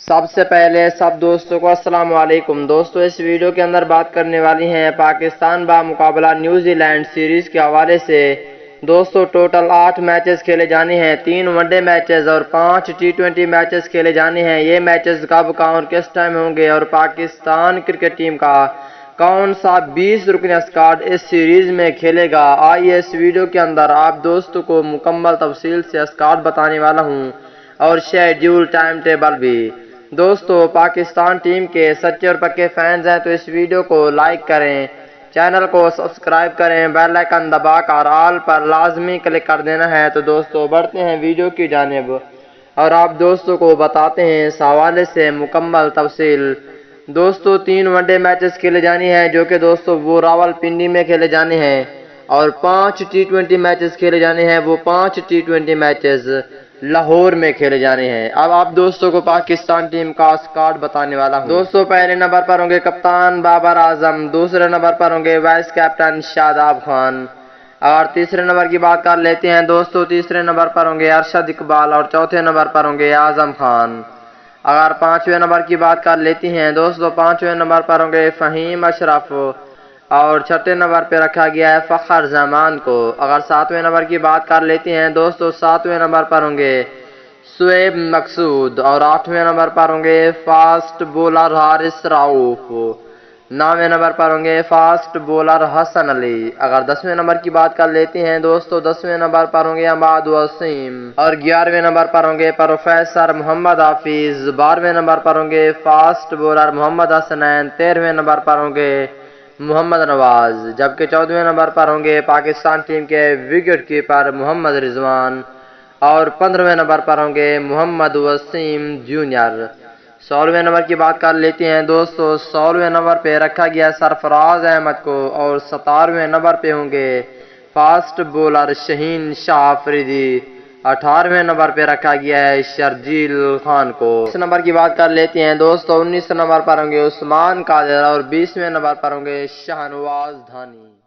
سب سے پہلے سب دوستوں کو السلام علیکم۔ دوستوں اس ویڈیو کے اندر بات کرنے والی ہیں پاکستان با مقابلہ نیوزی لینڈ سیریز کے حوالے سے۔ دوستوں ٹوٹل 8 میچز کھیلے جانے ہیں، 3 ون ڈے میچز اور 5 T20 میچز کھیلے جانے ہیں۔ یہ میچز کب کہاں اور کس ٹائم ہوں گے اور پاکستان کرکٹ ٹیم کا کون سا 20 رکنی اسکواڈ اس سیریز میں کھیلے گا، آئیے اس ویڈیو کے اندر آپ دوستوں کو مکمل تفصیل سے اسکواڈ بتانے والا ہوں اور شیڈول ٹائم ٹیبل بھی۔ دوستو پاکستان ٹیم کے سچے اور پکے فینز ہیں تو اس ویڈیو کو لائک کریں، چینل کو سبسکرائب کریں، بیل آئیکن دبا کر آل پر لازمی کلک کر دینا ہے۔ تو دوستو بڑھتے ہیں ویڈیو کی جانب اور آپ دوستوں کو بتاتے ہیں اس حوالے سے مکمل تفصیل۔ دوستو 3 ون ڈے میچز کھیلے جانے ہیں جو کہ دوستو وہ راولپنڈی میں کھیلے جانے ہیں، اور 5 T20 میچز کھیلے جانے ہیں، وہ 5 T20 میچز لاہور میں کھیلے جانے ہیں۔ اب آپ دوستوں کو پاکستان ٹیم کا اسکواڈ بتانے والا ہوں۔ دوستوں پہلے نمبر پر ہوں گے کپتان بابر اعظم، دوسرے نمبر پر ہوں گے وائس کیپٹن شاداب خان، اور تیسرے نمبر کی بات کر لیتے ہیں دوستوں، تیسرے نمبر پر ہوں گے ارشد اقبال، اور چوتھے نمبر پر ہوں گے اعظم خان۔ اگر 5ویں نمبر کی بات کر لیتی ہیں دوستوں، 5ویں نمبر پر ہوں گے فہیم اشرف، اور 6 نمبر پہ رکھا گیا ہے فخر زمان کو۔ اگر 7ویں نمبر کی بات کر لیتی ہیں دوستوں، 7ویں نمبر پر ہوں گے شعیب مقصود، اور 8ویں نمبر پر ہوں گے فاسٹ بولر حارث رؤوف، 9ویں نمبر پر ہوں گے فاسٹ بولر حسن علی۔ اگر 10ویں نمبر کی بات کر لیتے ہیں دوستوں، 10ویں نمبر پر ہوں گے عماد وسیم، اور 11ویں نمبر پر ہوں گے پروفیسر محمد حافظ، 12ویں نمبر پر ہوں گے فاسٹ بولر محمد حسنین، 13ویں نمبر پر ہوں گے محمد نواز، جبکہ 14ویں نمبر پر ہوں گے پاکستان ٹیم کے وکٹ کیپر محمد رضوان، اور 15ویں نمبر پر ہوں گے محمد وسیم جونیئر۔ 16ویں نمبر کی بات کر لیتے ہیں دوستو، 16ویں نمبر پہ رکھا گیا سرفراز احمد کو، اور 17ویں نمبر پہ ہوں گے فاسٹ بولر شہین شاہ آفریدی، 18ویں نمبر پہ رکھا گیا ہے شرجیل خان کو۔ 19 نمبر کی بات کر لیتے ہیں دوستو، 19 نمبر پر ہوں گے عثمان قادر، اور 20ویں نمبر پر ہوں گے شاہنواز دھانی۔